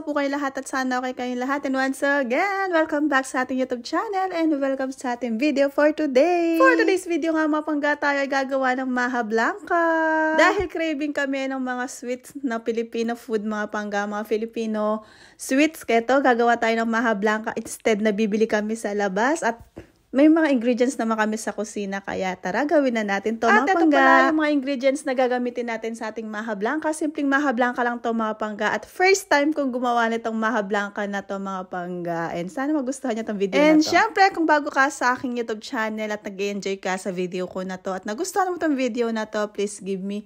po kayo lahat at sana okay kayong lahat. And once again, welcome back sa ating YouTube channel and welcome sa ating video for today. For today's video nga mga pangga, tayo ay gagawa ng maha blanca. Dahil craving kami ng mga sweets na Filipino food mga pangga, mga Filipino sweets. Kaya gagawa tayo ng maha blanca. Instead na bibili kami sa labas at may mga ingredients naman kami sa kusina, kaya tara gawin na natin to mga pangga. At ito pala yung mga ingredients na gagamitin natin sa ating maha blanca. Simpleng maha blanca lang to mga pangga. At first time kong gumawa nitong maha blanca na to mga pangga. And sana magustuhan niyo tong video na to. And syempre kung bago ka sa aking YouTube channel at nag-enjoy ka sa video ko na to at nagustuhan mo tong video na to, please give me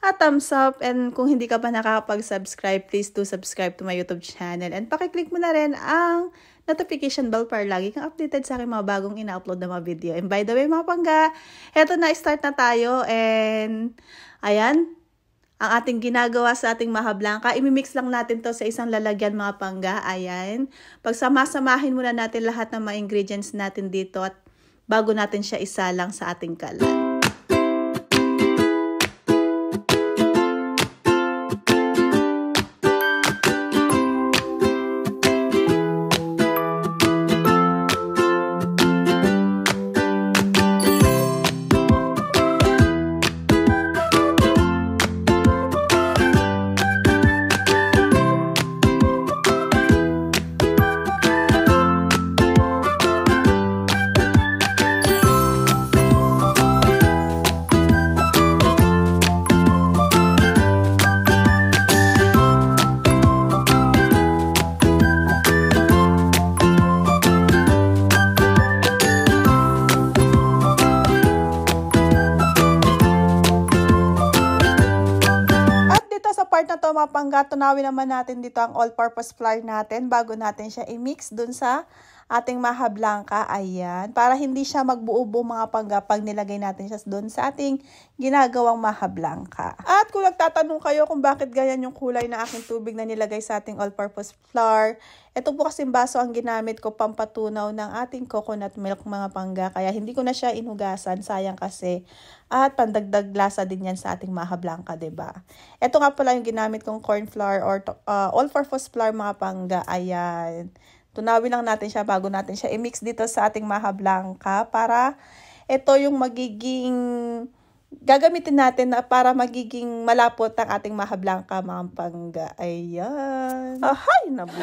a thumbs up. And kung hindi ka pa nakakapag-subscribe, please do subscribe to my YouTube channel. And pakiclick mo na rin ang notification bell para lagi kang updated sa aking mga bagong ina-upload na mga video. And by the way mga pangga, eto na, start na tayo. And ayan, ang ating ginagawa sa ating maha blanca, imimix lang natin to sa isang lalagyan mga pangga. Ayan, pagsama-samahin muna natin lahat ng mga ingredients natin dito at bago natin siya isalang sa ating kalan. Na to mga pangga, tunawin naman natin dito ang all-purpose flour natin bago natin siya i-mix dun sa ating maha blanca. Ayan, para hindi siya magbuo-buo mga pangga pag nilagay natin siya dun sa ating ginagawang maha blanca. At kung nagtatanong kayo kung bakit ganyan yung kulay na aking tubig na nilagay sa ating all-purpose flour, ito po kasing baso ang ginamit ko pampatunaw ng ating coconut milk mga pangga. Kaya hindi ko na siya inugasan, sayang kasi. At pandagdag lasa din yan sa ating maha blanca, diba? Ito nga pala yung ginamit kong corn flour or all-purpose flour mga pangga. Ayan. Tunawin lang natin siya bago natin siya i-mix dito sa ating maha blanca para ito yung magiging gagamitin natin na para magiging malapot ang ating maha blanca mga pangga. Ayan. Ahay, nabuo.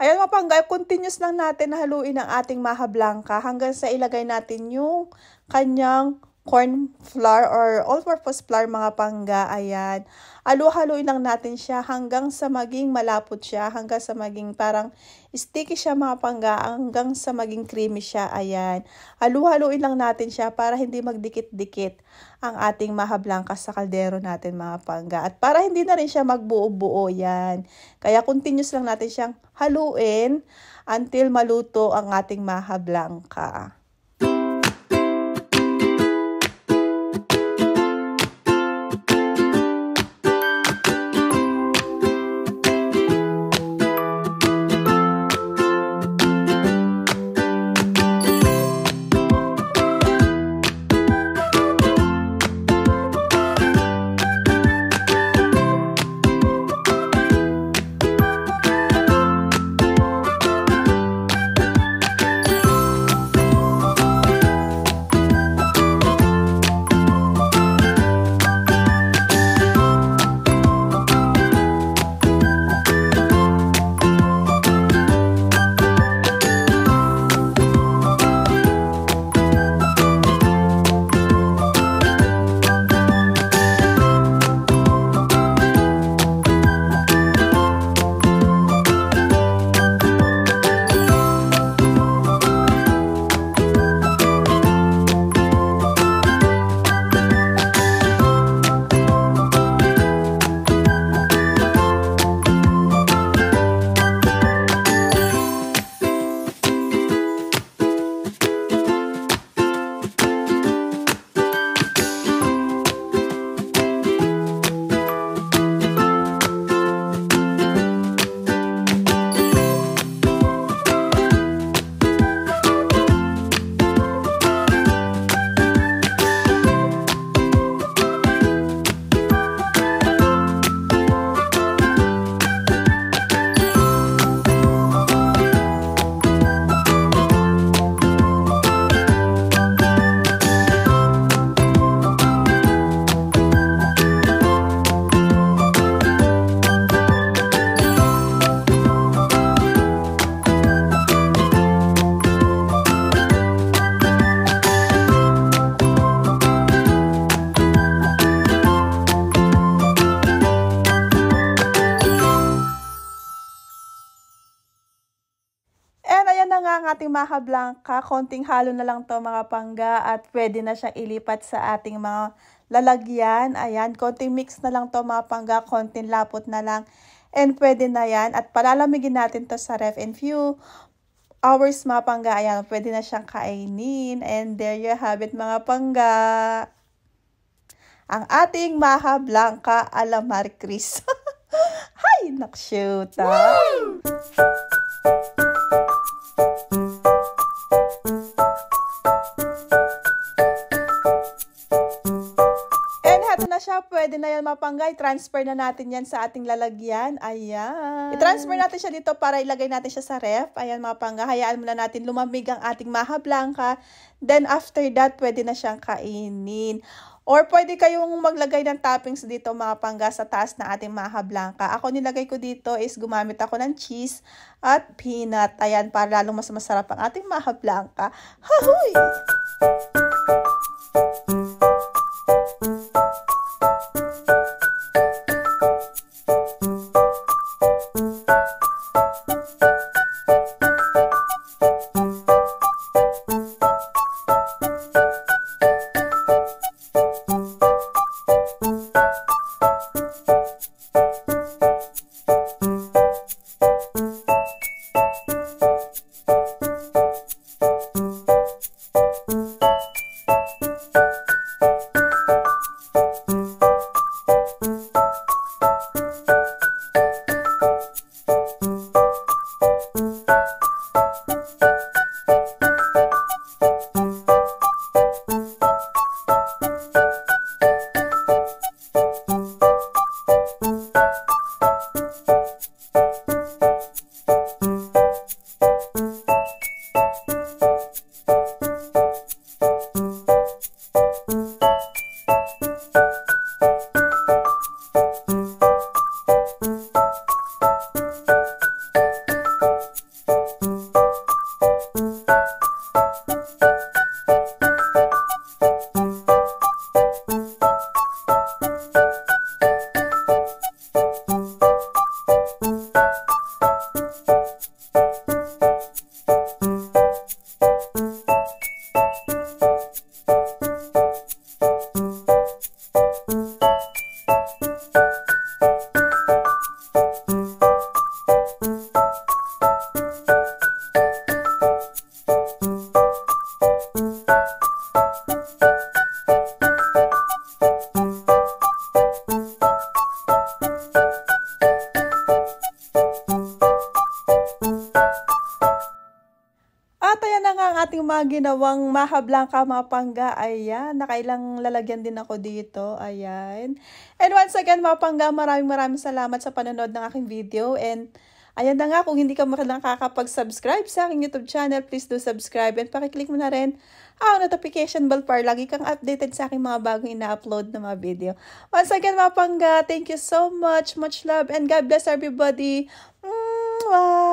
Ayan mga pangga, continuous lang natin na haluin ang ating maha blanca hanggang sa ilagay natin yung kanyang corn flour or all-purpose flour mga pangga. Ayan. Halu-haluin lang natin siya hanggang sa maging malapot siya, hanggang sa maging parang sticky siya mga pangga, hanggang sa maging creamy siya. Ayan. Halu-haluin lang natin siya para hindi magdikit-dikit ang ating maha blanca sa kaldero natin mga pangga. At para hindi na rin siya magbuo-buo yan. Kaya continuous lang natin siyang haluin until maluto ang ating maha blanca. na nga ang ating maha blanca. Konting halo na lang to mga pangga at pwede na siyang ilipat sa ating mga lalagyan. Ayan, konting mix na lang to mga pangga, konting lapot na lang. And pwede na yan. At palalamigin natin to sa ref in few hours mga pangga. Ayan, pwede na siyang kainin. And there you have it mga pangga. Ang ating maha blanca a la Maricris. Hay, nakshoot. Ito na siya, pwede na yan mapanggay. Transfer na natin yan sa ating lalagyan. Ayan. I-transfer natin siya dito para ilagay natin siya sa ref. Ayan mga pangga, hayaan muna natin lumamig ang ating maha blanca. Then after that, pwede na siyang kainin. Or pwede kayong maglagay ng toppings dito mga pangga sa taas na ating maha blanca. Ako nilagay ko dito is gumamit ako ng cheese at peanut. Ayan, para lalong mas masarap ang ating maha blanca. Hahoy! Ating mga ginawang maha blanca mga pangga. Ayan, nakailang lalagyan din ako dito. Ayan. And once again mga pangga, maraming salamat sa panonood ng aking video. And ayan na nga, kung hindi ka nakakapag-subscribe sa aking YouTube channel, please do subscribe. And pakiclick mo na rin ang notification bell para lagi kang updated sa aking mga bagong ina-upload na mga video. Once again mga pangga, thank you so much. Much love and God bless everybody. Mwah!